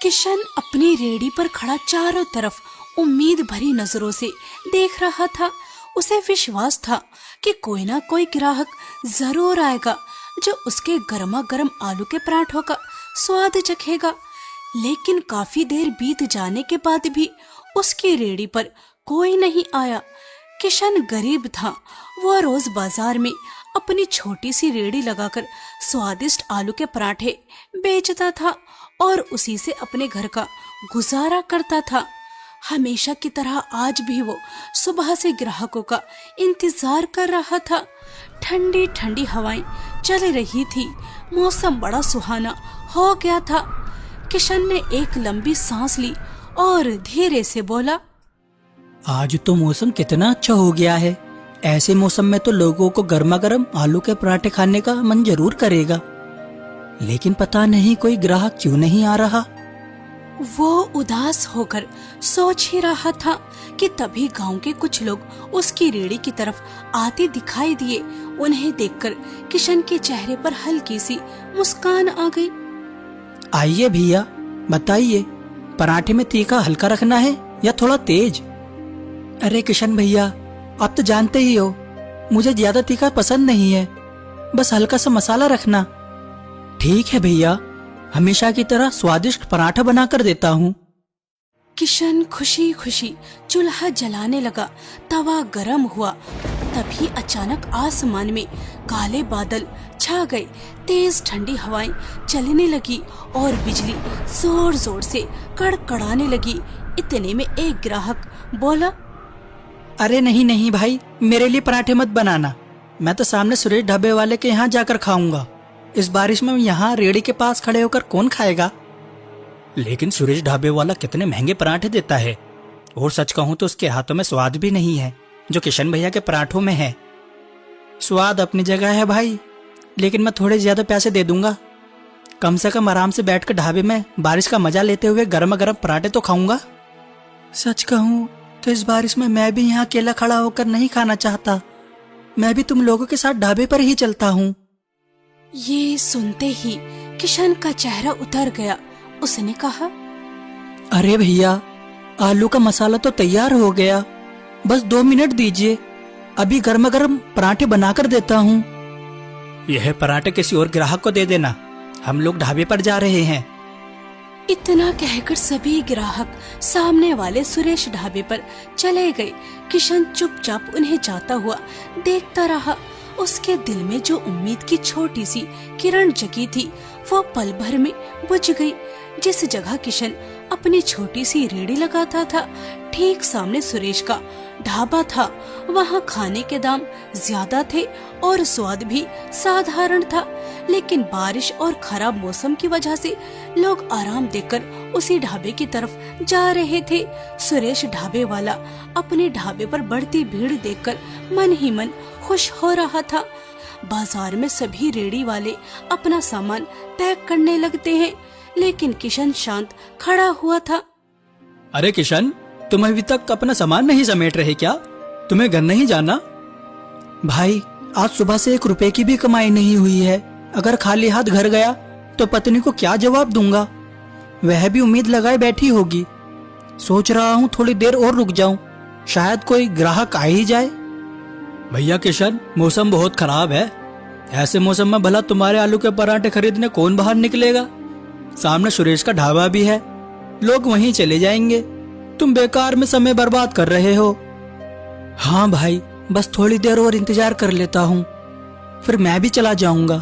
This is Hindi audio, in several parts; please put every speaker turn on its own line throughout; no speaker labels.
किशन अपनी रेडी पर खड़ा चारों तरफ उम्मीद भरी नजरों से देख रहा था। उसे विश्वास था कि कोई ना कोई ग्राहक जरूर आएगा जो उसके गर्मा गर्म आलू के पराठों का स्वाद चखेगा। लेकिन काफी देर बीत जाने के बाद भी उसकी रेडी पर कोई नहीं आया। किशन गरीब था। वो रोज बाजार में अपनी छोटी सी रेडी लगाकर स्वादिष्ट आलू के पराठे बेचता था और उसी से अपने घर का गुजारा करता था। हमेशा की तरह आज भी वो सुबह से ग्राहकों का इंतजार कर रहा था। ठंडी ठंडी हवाएं चल रही थी। मौसम बड़ा सुहाना हो गया था। किशन ने एक लंबी सांस ली और धीरे से बोला,
आज तो मौसम कितना अच्छा हो गया है। ऐसे मौसम में तो लोगों को गर्मा गर्म आलू के पराठे खाने का मन जरूर करेगा, लेकिन पता नहीं कोई ग्राहक क्यों नहीं आ रहा।
वो उदास होकर सोच ही रहा था कि तभी गांव के कुछ लोग उसकी रेड़ी की तरफ आते दिखाई दिए। उन्हें देखकर किशन के चेहरे पर हल्की सी मुस्कान आ गई।
आइए भैया, बताइए, पराठे में तीखा हल्का रखना है या थोड़ा तेज? अरे किशन भैया, आप तो जानते ही हो मुझे ज्यादा तीखा पसंद नहीं है, बस हल्का सा मसाला रखना। ठीक है भैया, हमेशा की तरह स्वादिष्ट पराठा बनाकर देता हूँ।
किशन खुशी खुशी चूल्हा जलाने लगा। तवा गरम हुआ। तभी अचानक आसमान में काले बादल छा गए। तेज ठंडी हवाएं चलने लगी और बिजली जोर जोर से कड़कड़ाने लगी। इतने में एक ग्राहक बोला,
अरे नहीं नहीं भाई, मेरे लिए पराठे मत बनाना। मैं तो सामने सुरेश ढाबे वाले के यहाँ जाकर खाऊंगा। इस बारिश में यहाँ रेड़ी के पास खड़े होकर कौन खाएगा? लेकिन सुरेश ढाबे वाला कितने महंगे पराठे देता है, और सच कहूँ तो उसके हाथों में स्वाद भी नहीं है जो किशन भैया के पराठों में है। स्वाद अपनी जगह है भाई, लेकिन मैं थोड़े ज्यादा पैसे दे दूंगा। कम से कम आराम से बैठकर ढाबे में बारिश का मजा लेते हुए गर्मा गर्म पराठे तो खाऊंगा। सच कहूँ तो इस बारिश में मैं भी यहाँ अकेला खड़ा होकर नहीं खाना चाहता। मैं भी तुम लोगों के साथ ढाबे पर ही चलता हूँ।
ये सुनते ही किशन का चेहरा उतर गया। उसने कहा,
अरे भैया, आलू का मसाला तो तैयार हो गया, बस 2 मिनट दीजिए, अभी गर्मा गर्म पराठे बनाकर देता हूँ। यह पराठे किसी और ग्राहक को दे देना, हम लोग ढाबे पर जा रहे हैं।
इतना कहकर सभी ग्राहक सामने वाले सुरेश ढाबे पर चले गए। किशन चुपचाप उन्हें जाता हुआ देखता रहा। उसके दिल में जो उम्मीद की छोटी सी किरण जगी थी वो पल भर में बुझ गई। जिस जगह किशन अपनी छोटी सी रेड़ी लगाता था, ठीक सामने सुरेश का ढाबा था। वहाँ खाने के दाम ज्यादा थे और स्वाद भी साधारण था, लेकिन बारिश और खराब मौसम की वजह से लोग आराम देकर उसी ढाबे की तरफ जा रहे थे। सुरेश ढाबे वाला अपने ढाबे पर बढ़ती भीड़ देखकर मन ही मन खुश हो रहा था। बाजार में सभी रेड़ी वाले अपना सामान पैक करने लगते हैं, लेकिन किशन शांत खड़ा हुआ था।
अरे किशन, तुम अभी तक अपना सामान नहीं समेट रहे क्या? तुम्हें घर नहीं जाना? भाई, आज सुबह से 1 रुपए की भी कमाई नहीं हुई है। अगर खाली हाथ घर गया तो पत्नी को क्या जवाब दूंगा? वह भी उम्मीद लगाए बैठी होगी। सोच रहा हूँ थोड़ी देर और रुक जाऊं, शायद कोई ग्राहक आ ही जाए। भैया किशन, मौसम बहुत खराब है। ऐसे मौसम में भला तुम्हारे आलू के पराठे खरीदने कौन बाहर निकलेगा? सामने सुरेश का ढाबा भी है, लोग वहीं चले जाएंगे। तुम बेकार में समय बर्बाद कर रहे हो। हाँ भाई, बस थोड़ी देर और इंतजार कर लेता हूँ, फिर मैं भी चला जाऊंगा।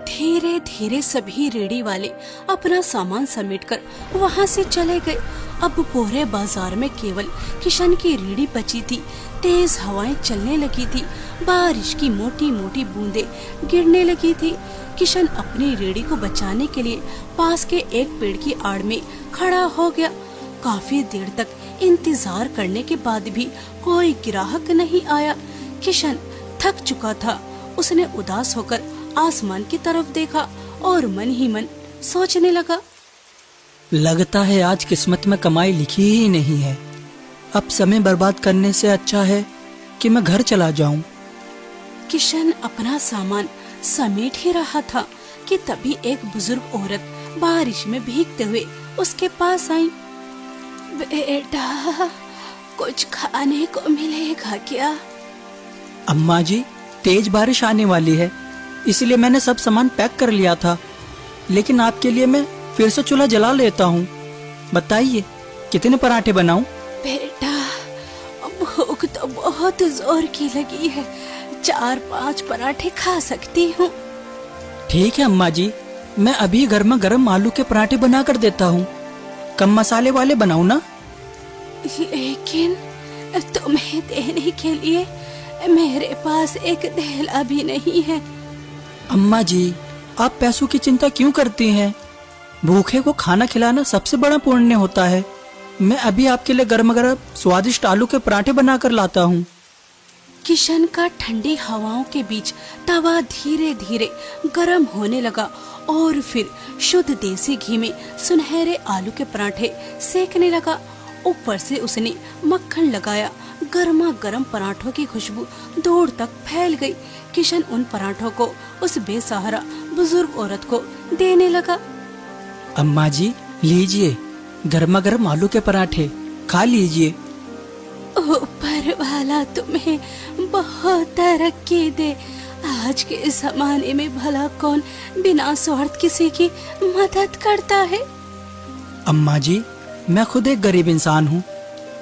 धीरे धीरे सभी रेड़ी वाले अपना सामान समेटकर वहाँ से चले गए। अब पूरे बाजार में केवल किशन की रेड़ी बची थी। तेज हवाएं चलने लगी थी। बारिश की मोटी मोटी बूंदें गिरने लगी थी। किशन अपनी रेड़ी को बचाने के लिए पास के एक पेड़ की आड़ में खड़ा हो गया। काफी देर तक इंतजार करने के बाद भी कोई ग्राहक नहीं आया। किशन थक चुका था। उसने उदास होकर आसमान की तरफ देखा और मन ही मन सोचने लगा,
लगता है आज किस्मत में कमाई लिखी ही नहीं है। अब समय बर्बाद करने से अच्छा है कि मैं घर चला जाऊं।
किशन अपना सामान समेट ही रहा था कि तभी एक बुजुर्ग औरत बारिश में भीगते हुए उसके पास आई। बेटा, कुछ खाने को मिलेगा क्या?
अम्मा जी, तेज बारिश आने वाली है, इसलिए मैंने सब सामान पैक कर लिया था, लेकिन आपके लिए मैं फिर से चूल्हा जला लेता हूँ। बताइए कितने पराठे बनाऊं?
बेटा, भूख तो बहुत जोर की लगी है, 4-5 पराठे खा सकती हूँ।
ठीक है अम्मा जी, मैं अभी गर्मा गर्म आलू के पराठे बना कर देता हूँ। कम मसाले वाले बनाऊं ना?
लेकिन तुम्हें देने के लिए मेरे पास एक धेला भी नहीं है।
अम्मा जी, आप पैसों की चिंता क्यों करती हैं? भूखे को खाना खिलाना सबसे बड़ा पुण्य होता है। मैं अभी आपके लिए गर्मा गर्म स्वादिष्ट आलू के पराठे बना कर लाता हूँ।
किशन का ठंडी हवाओं के बीच तवा धीरे धीरे गर्म होने लगा और फिर शुद्ध देसी घी में सुनहरे आलू के पराठे सेकने लगा। ऊपर से उसने मक्खन लगाया। गर्मा गर्म पराठों की खुशबू दूर तक फैल गई। किशन उन पराठों को उस बेसहारा बुजुर्ग औरत को देने लगा।
अम्मा जी, लीजिए गर्मा गर्म आलू के पराठे, खा लीजिए।
ऊपर वाला तुम्हें बहुत तरक्की दे। आज के जमाने में भला कौन बिना स्वार्थ किसी की मदद करता है?
अम्मा जी, मैं खुद एक गरीब इंसान हूँ,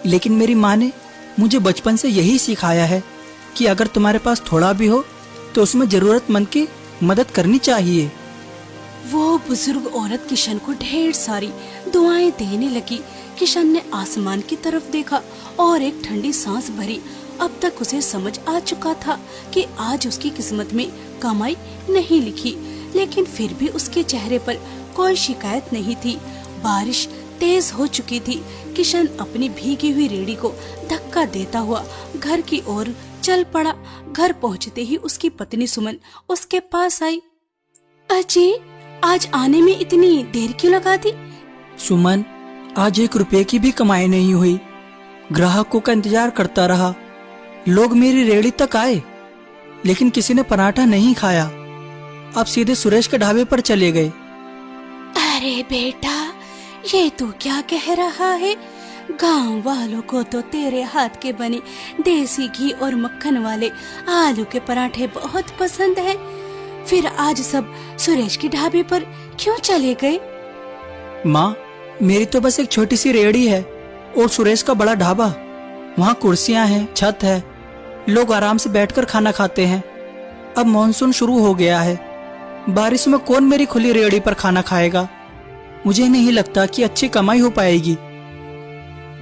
लेकिन मेरी माँ ने मुझे बचपन से यही सिखाया है कि अगर तुम्हारे पास थोड़ा भी हो तो उसमें जरूरतमंद की मदद करनी चाहिए।
वो बुजुर्ग औरत किशन को ढेर सारी दुआएं देने लगी। किशन ने आसमान की तरफ देखा और एक ठंडी सांस भरी। अब तक उसे समझ आ चुका था कि आज उसकी किस्मत में कमाई नहीं लिखी, लेकिन फिर भी उसके चेहरे पर कोई शिकायत नहीं थी। बारिश तेज हो चुकी थी। किशन अपनी भीगी हुई रेड़ी को धक्का देता हुआ घर की ओर चल पड़ा। घर पहुंचते ही उसकी पत्नी सुमन उसके पास आई। अजी, आज आने में इतनी देर क्यों लगा दी?
सुमन, आज 1 रुपए की भी कमाई नहीं हुई। ग्राहकों का इंतजार करता रहा। लोग मेरी रेड़ी तक आए, लेकिन किसी ने पराठा नहीं खाया। अब सीधे सुरेश के ढाबे पर चले गए।
अरे बेटा, ये तू क्या कह रहा है? गांव वालों को तो तेरे हाथ के बने देसी घी और मक्खन वाले आलू के पराठे बहुत पसंद है। फिर आज सब सुरेश के ढाबे पर क्यों चले गए?
माँ, मेरी तो बस एक छोटी सी रेड़ी है और सुरेश का बड़ा ढाबा। वहाँ कुर्सियाँ हैं, छत है, लोग आराम से बैठकर खाना खाते हैं। अब मॉनसून शुरू हो गया है, बारिश में कौन मेरी खुली रेड़ी पर खाना खाएगा? मुझे नहीं लगता कि अच्छी कमाई हो पाएगी।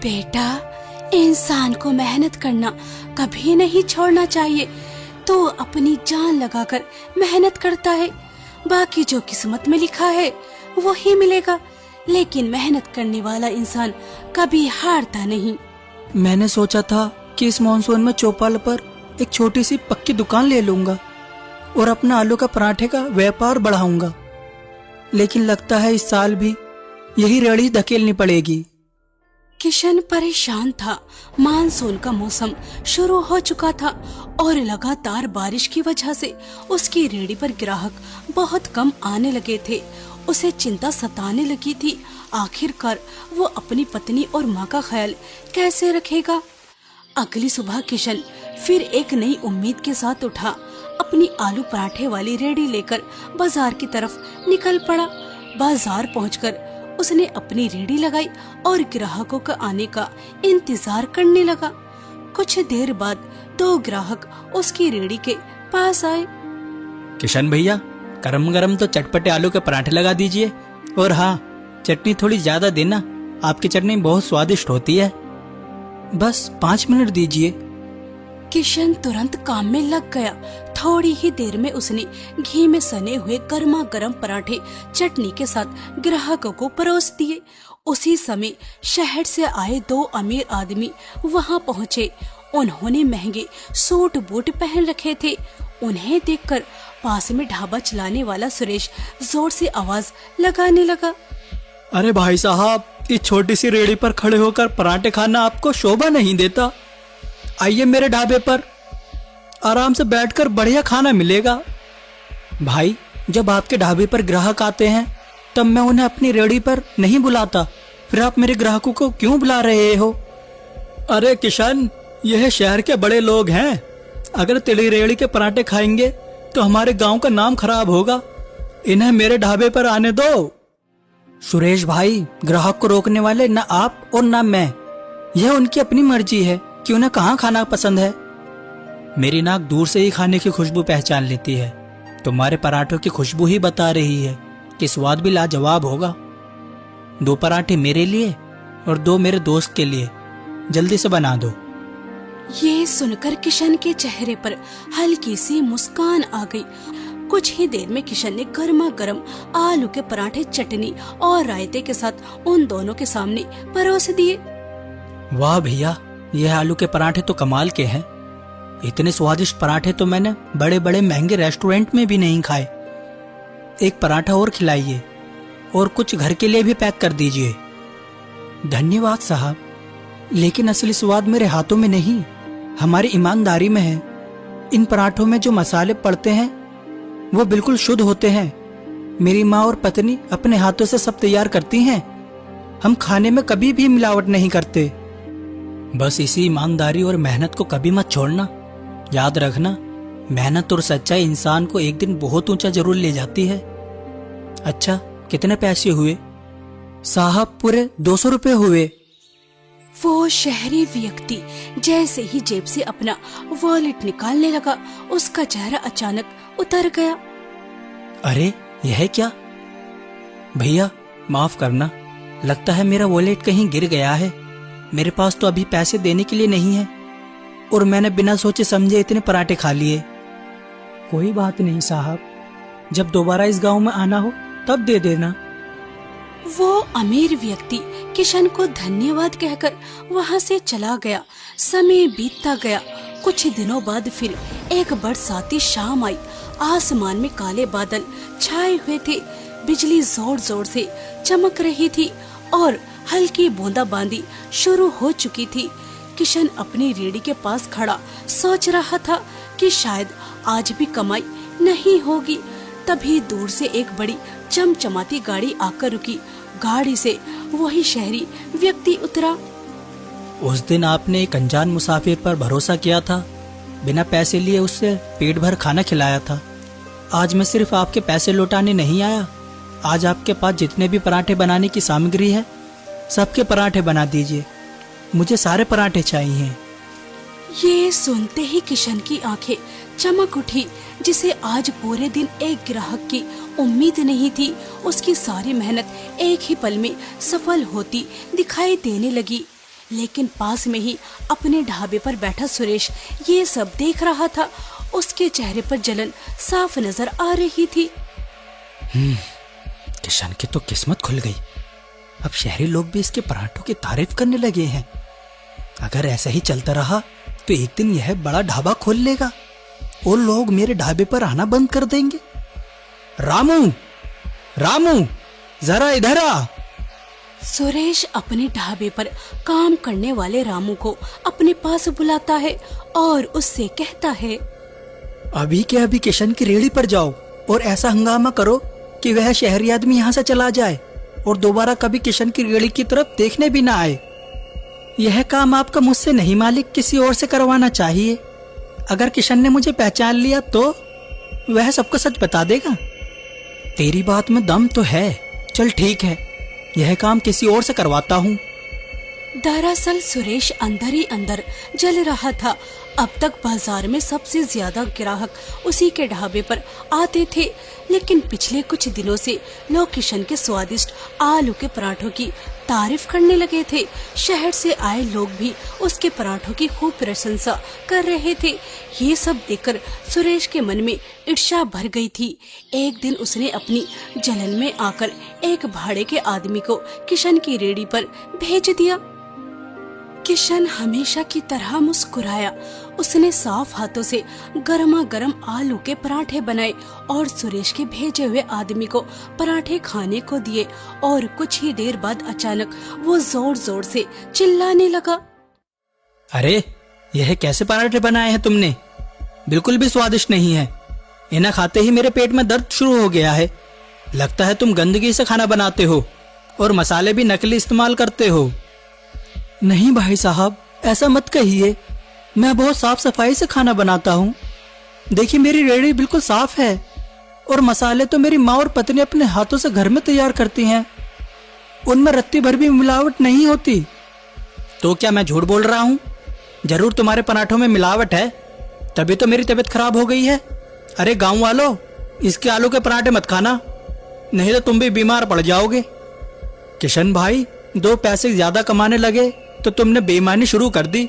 बेटा, इंसान को मेहनत करना कभी नहीं छोड़ना चाहिए। तो अपनी जान लगाकर मेहनत करता है, बाकी जो किस्मत में लिखा है वही मिलेगा। लेकिन मेहनत करने वाला इंसान कभी हारता नहीं।
मैंने सोचा था कि इस मॉनसून में चौपाल पर एक छोटी सी पक्की दुकान ले लूंगा और अपना आलू का पराठे का व्यापार बढ़ाऊंगा, लेकिन लगता है इस साल भी यही रेड़ी धकेलनी पड़ेगी।
किशन परेशान था। मानसून का मौसम शुरू हो चुका था और लगातार बारिश की वजह से उसकी रेड़ी पर ग्राहक बहुत कम आने लगे थे। उसे चिंता सताने लगी थी। आखिरकार वो अपनी पत्नी और माँ का ख्याल कैसे रखेगा? अगली सुबह किशन फिर एक नई उम्मीद के साथ उठा। अपनी आलू पराठे वाली रेड़ी लेकर बाजार की तरफ निकल पड़ा। बाजार पहुंचकर उसने अपनी रेड़ी लगाई और ग्राहकों का आने का इंतजार करने लगा। कुछ देर बाद 2 ग्राहक उसकी रेड़ी के पास आए।
किशन भैया, गरम गरम तो चटपटे आलू के पराठे लगा दीजिए, और हाँ, चटनी थोड़ी ज्यादा देना, आपकी चटनी बहुत स्वादिष्ट होती है। बस 5 मिनट दीजिए।
किशन तुरंत काम में लग गया। थोड़ी ही देर में उसने घी में सने हुए गर्मा गर्म पराठे चटनी के साथ ग्राहकों को परोस दिए। उसी समय शहर से आए 2 अमीर आदमी वहां पहुंचे। उन्होंने महंगे सूट बूट पहन रखे थे। उन्हें देखकर पास में ढाबा चलाने वाला सुरेश जोर से आवाज लगाने लगा।
अरे भाई साहब, इस छोटी सी रेड़ी पर खड़े होकर पराठे खाना आपको शोभा नहीं देता? आइए मेरे ढाबे पर, आराम से बैठकर बढ़िया खाना मिलेगा। भाई, जब आपके ढाबे पर ग्राहक आते हैं तब मैं उन्हें अपनी रेहड़ी पर नहीं बुलाता। फिर आप मेरे ग्राहकों को क्यों बुला रहे हो? अरे किशन, यह शहर के बड़े लोग हैं। अगर तेरी रेहड़ी के पराठे खाएंगे तो हमारे गांव का नाम खराब होगा। इन्हें मेरे ढाबे पर आने दो। सुरेश भाई, ग्राहक को रोकने वाले न आप और न मैं। यह उनकी अपनी मर्जी है कि उन्हें कहाँ खाना पसंद है। मेरी नाक दूर से ही खाने की खुशबू पहचान लेती है। तुम्हारे पराठों की खुशबू ही बता रही है कि स्वाद भी लाजवाब होगा। 2 पराठे मेरे लिए और 2 मेरे दोस्त के लिए। जल्दी से बना दो।
ये सुनकर किशन के चेहरे पर हल्की सी मुस्कान आ गई। कुछ ही देर में किशन ने गर्मा गर्म आलू के पराठे चटनी और रायते के साथ उन दोनों के सामने परोस दिए।
वाह भैया, यह आलू के पराठे तो कमाल के हैं। इतने स्वादिष्ट पराठे तो मैंने बड़े बड़े महंगे रेस्टोरेंट में भी नहीं खाए। एक पराठा और खिलाइए और कुछ घर के लिए भी पैक कर दीजिए। धन्यवाद साहब, लेकिन असली स्वाद मेरे हाथों में नहीं, हमारी ईमानदारी में है। इन पराठों में जो मसाले पड़ते हैं वो बिल्कुल शुद्ध होते हैं। मेरी माँ और पत्नी अपने हाथों से सब तैयार करती हैं। हम खाने में कभी भी मिलावट नहीं करते। बस इसी ईमानदारी और मेहनत को कभी मत छोड़ना। याद रखना, मेहनत और सच्चाई इंसान को एक दिन बहुत ऊंचा जरूर ले जाती है। अच्छा, कितने पैसे हुए? साहब, पूरे 200 रुपए हुए।
वो शहरी व्यक्ति जैसे ही जेब से अपना वॉलेट निकालने लगा, उसका चेहरा अचानक उतर गया।
अरे, यह क्या? भैया माफ करना, लगता है मेरा वॉलेट कहीं गिर गया है। मेरे पास तो अभी पैसे देने के लिए नहीं है और मैंने बिना सोचे समझे इतने पराठे खा लिए। कोई बात नहीं साहब, जब दोबारा इस गांव में आना हो तब दे देना।
वो अमीर व्यक्ति किशन को धन्यवाद कहकर वहाँ से चला गया। समय बीतता गया। कुछ ही दिनों बाद फिर एक बरसाती शाम आई। आसमान में काले बादल छाए हुए थे। बिजली जोर जोर से चमक रही थी और हल्की बूंदाबांदी शुरू हो चुकी थी। किशन अपनी रेहड़ी के पास खड़ा सोच रहा था कि शायद आज भी कमाई नहीं होगी। तभी दूर से एक बड़ी चमचमाती गाड़ी आकर रुकी। गाड़ी से वही शहरी व्यक्ति उतरा।
उस दिन आपने एक अनजान मुसाफिर पर भरोसा किया था, बिना पैसे लिए उससे पेट भर खाना खिलाया था। आज मैं सिर्फ आपके पैसे लौटाने नहीं आया। आज आपके पास जितने भी पराठे बनाने की सामग्री है, सबके पराठे बना दीजिए। मुझे सारे पराठे चाहिए।
ये सुनते ही किशन की आंखें चमक उठी। जिसे आज पूरे दिन एक ग्राहक की उम्मीद नहीं थी, उसकी सारी मेहनत एक ही पल में सफल होती दिखाई देने लगी। लेकिन पास में ही अपने ढाबे पर बैठा सुरेश ये सब देख रहा था। उसके चेहरे पर जलन साफ नजर आ रही थी।
किशन की तो किस्मत खुल गई। अब शहरी लोग भी इसके पराठों की तारीफ करने लगे हैं। अगर ऐसा ही चलता रहा तो एक दिन यह बड़ा ढाबा खोल लेगा और लोग मेरे ढाबे पर आना बंद कर देंगे। रामू, रामू, जरा इधर आ।
सुरेश अपने ढाबे पर काम करने वाले रामू को अपने पास बुलाता है और उससे कहता है,
अभी के अभी किशन की रेहड़ी पर जाओ और ऐसा हंगामा करो कि वह शहरी आदमी यहाँ से चला जाए और दोबारा कभी किशन की रेहड़ी की तरफ देखने भी ना आए। यह काम आपका मुझसे नहीं मालिक, किसी और से करवाना चाहिए। अगर किशन ने मुझे पहचान लिया तो वह सबको सच बता देगा। तेरी बात में दम तो है। चल ठीक है, यह काम किसी और से करवाता हूँ।
दरअसल सुरेश अंदर ही अंदर जल रहा था। अब तक बाजार में सबसे ज्यादा ग्राहक उसी के ढाबे पर आते थे, लेकिन पिछले कुछ दिनों से लोग किशन के स्वादिष्ट आलू के पराठों की तारीफ करने लगे थे। शहर से आए लोग भी उसके पराठों की खूब प्रशंसा कर रहे थे। ये सब देखकर सुरेश के मन में ईर्ष्या भर गई थी। एक दिन उसने अपनी जलन में आकर एक भाड़े के आदमी को किशन की रेहड़ी पर भेज दिया। किशन हमेशा की तरह मुस्कुराया। उसने साफ हाथों से गर्मा गर्म आलू के पराठे बनाए और सुरेश के भेजे हुए आदमी को पराठे खाने को दिए। और कुछ ही देर बाद अचानक वो जोर जोर से चिल्लाने लगा,
अरे, यह कैसे पराठे बनाए हैं तुमने? बिल्कुल भी स्वादिष्ट नहीं है। इन्हें खाते ही मेरे पेट में दर्द शुरू हो गया है। लगता है तुम गंदगी से खाना बनाते हो और मसाले भी नकली इस्तेमाल करते हो। नहीं भाई साहब, ऐसा मत कहिए। मैं बहुत साफ सफाई से खाना बनाता हूँ। देखिए मेरी रेहड़ी बिल्कुल साफ है और मसाले तो मेरी माँ और पत्नी अपने हाथों से घर में तैयार करती हैं। उनमें रत्ती भर भी मिलावट नहीं होती। तो क्या मैं झूठ बोल रहा हूँ? जरूर तुम्हारे पराठों में मिलावट है, तभी तो मेरी तबीयत खराब हो गई है। अरे गांव वालों, इसके आलू के पराठे मत खाना, नहीं तो तुम भी बीमार पड़ जाओगे। किशन भाई, 2 पैसे ज्यादा कमाने लगे तो तुमने बेईमानी शुरू कर दी।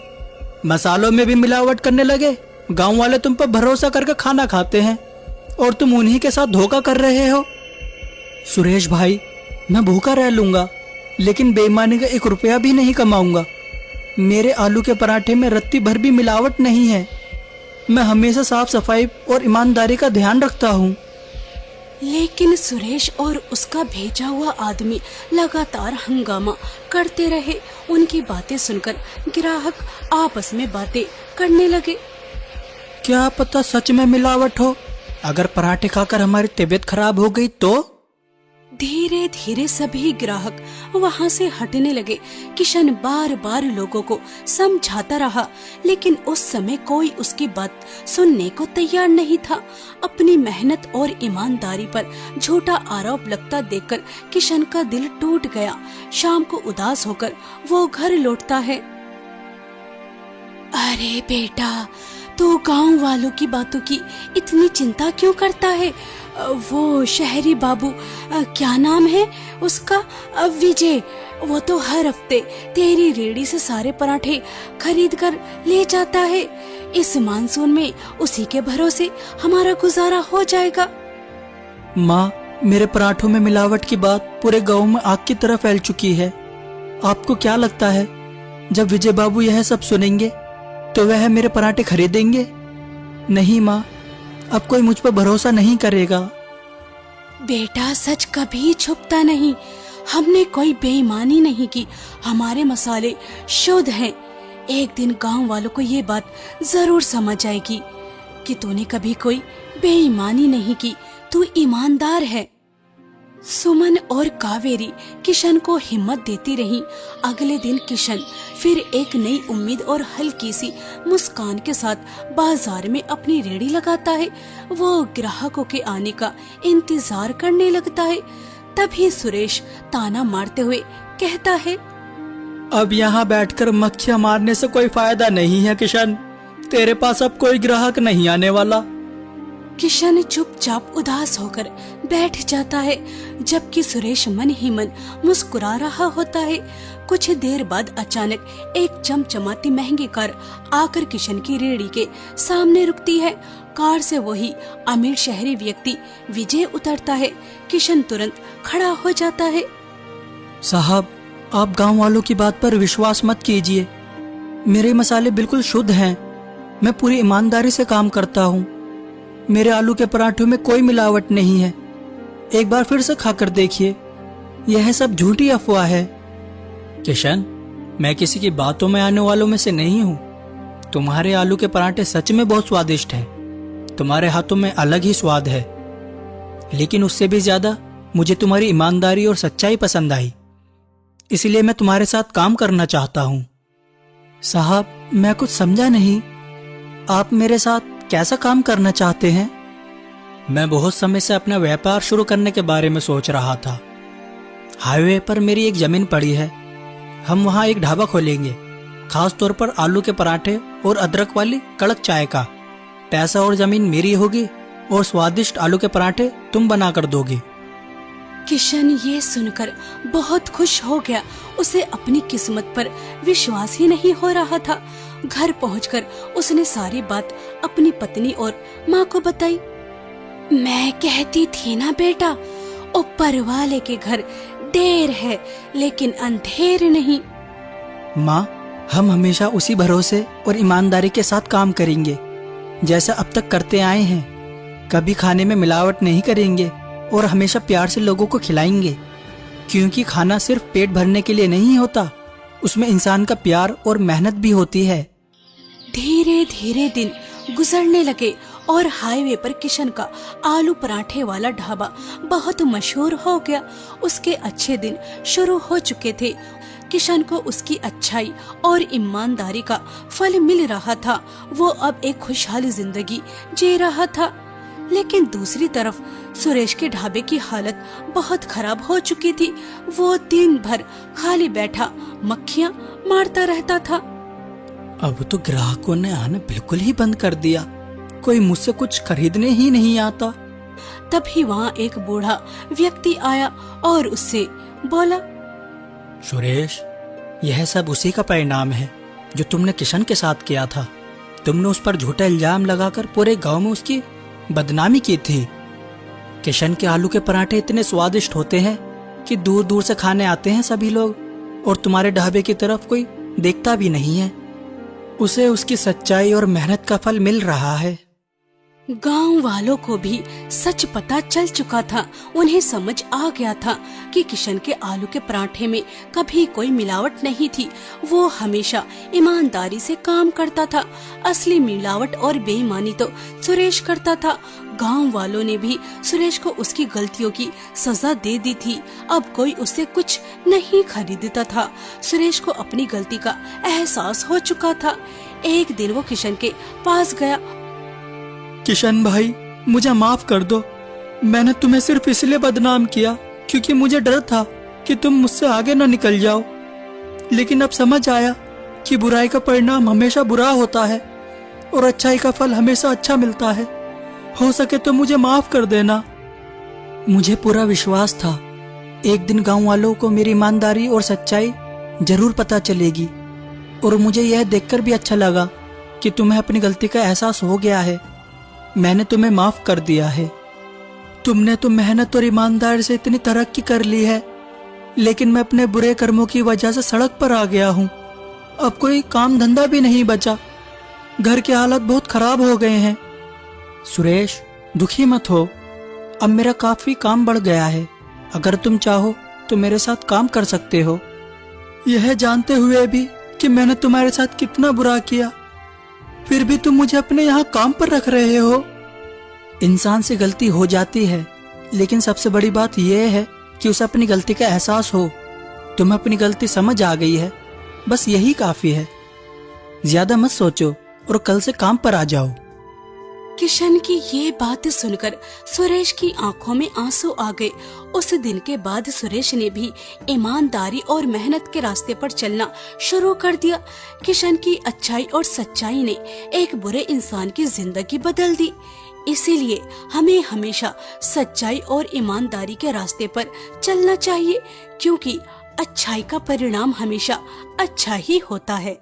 मसालों में भी मिलावट करने लगे। गांव वाले तुम पर भरोसा करके खाना खाते हैं और तुम उन्हीं के साथ धोखा कर रहे हो। सुरेश भाई, मैं भूखा रह लूंगा लेकिन बेईमानी का 1 रुपया भी नहीं कमाऊंगा। मेरे आलू के पराठे में रत्ती भर भी मिलावट नहीं है। मैं हमेशा साफ सफाई और ईमानदारी का ध्यान रखता हूँ।
लेकिन सुरेश और उसका भेजा हुआ आदमी लगातार हंगामा करते रहे। उनकी बातें सुनकर ग्राहक आपस में बातें करने लगे।
क्या पता सच में मिलावट हो। अगर पराठे खाकर हमारी तबीयत खराब हो गई तो?
धीरे धीरे सभी ग्राहक वहां से हटने लगे। किशन बार बार लोगों को समझाता रहा, लेकिन उस समय कोई उसकी बात सुनने को तैयार नहीं था। अपनी मेहनत और ईमानदारी पर झूठा आरोप लगता देखकर किशन का दिल टूट गया। शाम को उदास होकर वो घर लौटता है। अरे बेटा, तू गांव वालों की बातों की इतनी चिंता क्यों करता है? वो शहरी बाबू, क्या नाम है उसका, विजय, वो तो हर हफ्ते तेरी रेहड़ी से सारे पराठे खरीद कर ले जाता है। इस मानसून में उसी के भरोसे हमारा गुजारा हो जाएगा।
माँ, मेरे पराठों में मिलावट की बात पूरे गांव में आग की तरह फैल चुकी है। आपको क्या लगता है जब विजय बाबू यह सब सुनेंगे तो वह मेरे पराठे खरीदेंगे? नहीं माँ, अब कोई मुझ पर भरोसा नहीं करेगा।
बेटा, सच कभी छुपता नहीं। हमने कोई बेईमानी नहीं की। हमारे मसाले शुद्ध हैं। एक दिन गांव वालों को ये बात जरूर समझ आएगी कि तूने कभी कोई बेईमानी नहीं की। तू ईमानदार है। सुमन और कावेरी किशन को हिम्मत देती रही। अगले दिन किशन फिर एक नई उम्मीद और हल्की सी मुस्कान के साथ बाजार में अपनी रेहड़ी लगाता है। वो ग्राहकों के आने का इंतजार करने लगता है। तभी सुरेश ताना मारते हुए कहता है,
अब यहाँ बैठकर मक्खियाँ मारने से कोई फायदा नहीं है किशन। तेरे पास अब कोई ग्राहक नहीं आने वाला।
किशन चुपचाप उदास होकर बैठ जाता है, जबकि सुरेश मन ही मन मुस्कुरा रहा होता है। कुछ देर बाद अचानक एक चमचमाती महंगी कार आकर किशन की रेहड़ी के सामने रुकती है। कार से वही अमीर शहरी व्यक्ति विजय उतरता है। किशन तुरंत खड़ा हो जाता है।
साहब, आप गांव वालों की बात पर विश्वास मत कीजिए। मेरे मसाले बिल्कुल शुद्ध हैं। मैं पूरी ईमानदारी से काम करता हूँ। मेरे आलू के पराठों में कोई मिलावट नहीं है। एक बार फिर से खाकर देखिए, यह सब झूठी अफवाह है। किशन, मैं किसी की बातों में आने वालों में से नहीं हूँ। तुम्हारे आलू के पराठे सच में बहुत स्वादिष्ट हैं। तुम्हारे हाथों में अलग ही स्वाद है, लेकिन उससे भी ज्यादा मुझे तुम्हारी ईमानदारी और सच्चाई पसंद आई। इसलिए मैं तुम्हारे साथ काम करना चाहता हूँ। साहब, मैं कुछ समझा नहीं। आप मेरे साथ कैसा काम करना चाहते हैं? मैं बहुत समय से अपना व्यापार शुरू करने के बारे में सोच रहा था। हाईवे पर मेरी एक जमीन पड़ी है। हम वहाँ एक ढाबा खोलेंगे, खास तौर पर आलू के पराठे और अदरक वाली कड़क चाय का। पैसा और जमीन मेरी होगी और स्वादिष्ट आलू के पराठे तुम बना कर दोगी।
किशन ये सुनकर बहुत खुश हो गया। उसे अपनी किस्मत पर विश्वास ही नहीं हो रहा था। घर पहुंचकर उसने सारी बात अपनी पत्नी और माँ को बताई। मैं कहती थी ना बेटा, ऊपर वाले के घर देर है लेकिन अंधेर नहीं।
माँ, हम हमेशा उसी भरोसे और ईमानदारी के साथ काम करेंगे जैसा अब तक करते आए हैं। कभी खाने में मिलावट नहीं करेंगे और हमेशा प्यार से लोगों को खिलाएंगे, क्योंकि खाना सिर्फ पेट भरने के लिए नहीं होता, उसमें इंसान का प्यार और मेहनत भी होती है।
धीरे धीरे दिन गुजरने लगे और हाईवे पर किशन का आलू पराठे वाला ढाबा बहुत मशहूर हो गया। उसके अच्छे दिन शुरू हो चुके थे। किशन को उसकी अच्छाई और ईमानदारी का फल मिल रहा था। वो अब एक खुशहाल जिंदगी जी रहा था। लेकिन दूसरी तरफ सुरेश के ढाबे की हालत बहुत खराब हो चुकी थी। वो दिन भर खाली बैठा मक्खियाँ मारता रहता था।
अब तो ग्राहकों ने आना बिल्कुल ही बंद कर दिया। कोई मुझसे कुछ खरीदने ही नहीं आता।
तभी वहाँ एक बूढ़ा व्यक्ति आया और उससे बोला,
सुरेश, यह सब उसी का परिणाम है जो तुमने किशन के साथ किया था। तुमने उस पर झूठा इल्जाम लगाकर पूरे गांव में उसकी बदनामी की थी। किशन के आलू के पराठे इतने स्वादिष्ट होते हैं कि दूर दूर से खाने आते हैं सभी लोग, और तुम्हारे ढाबे की तरफ कोई देखता भी नहीं है। उसे उसकी सच्चाई और मेहनत का फल मिल रहा है।
गांव वालों को भी सच पता चल चुका था। उन्हें समझ आ गया था कि किशन के आलू के पराठे में कभी कोई मिलावट नहीं थी। वो हमेशा ईमानदारी से काम करता था। असली मिलावट और बेईमानी तो सुरेश करता था। गांव वालों ने भी सुरेश को उसकी गलतियों की सजा दे दी थी। अब कोई उससे कुछ नहीं खरीदता था। सुरेश को अपनी गलती का एहसास हो चुका था। एक दिन वो किशन के पास गया।
किशन भाई, मुझे माफ कर दो। मैंने तुम्हें सिर्फ इसलिए बदनाम किया क्योंकि मुझे डर था कि तुम मुझसे आगे न निकल जाओ। लेकिन अब समझ आया कि बुराई का परिणाम हमेशा बुरा होता है और अच्छाई का फल हमेशा अच्छा मिलता है। हो सके तो मुझे माफ कर देना। मुझे पूरा विश्वास था एक दिन गांव वालों को मेरी ईमानदारी और सच्चाई जरूर पता चलेगी, और मुझे यह देखकर भी अच्छा लगा कि तुम्हें अपनी गलती का एहसास हो गया है। मैंने तुम्हें माफ कर दिया है। तुमने तो मेहनत और ईमानदारी से इतनी तरक्की कर ली है, लेकिन मैं अपने बुरे कर्मों की वजह से सड़क पर आ गया हूँ। अब कोई काम धंधा भी नहीं बचा। घर के हालत बहुत खराब हो गए हैं। सुरेश, दुखी मत हो। अब मेरा काफी काम बढ़ गया है। अगर तुम चाहो तो मेरे साथ काम कर सकते हो। यह जानते हुए भी कि मैंने तुम्हारे साथ कितना बुरा किया, फिर भी तुम मुझे अपने यहाँ काम पर रख रहे हो। इंसान से गलती हो जाती है, लेकिन सबसे बड़ी बात यह है कि उसे अपनी गलती का एहसास हो। तुम्हें अपनी गलती समझ आ गई है, बस यही काफी है। ज्यादा मत सोचो और कल से काम पर आ जाओ।
किशन की ये बात सुनकर सुरेश की आंखों में आंसू आ गए। उस दिन के बाद सुरेश ने भी ईमानदारी और मेहनत के रास्ते पर चलना शुरू कर दिया। किशन की अच्छाई और सच्चाई ने एक बुरे इंसान की जिंदगी बदल दी। इसीलिए हमें हमेशा सच्चाई और ईमानदारी के रास्ते पर चलना चाहिए, क्योंकि अच्छाई का परिणाम हमेशा अच्छा ही होता है।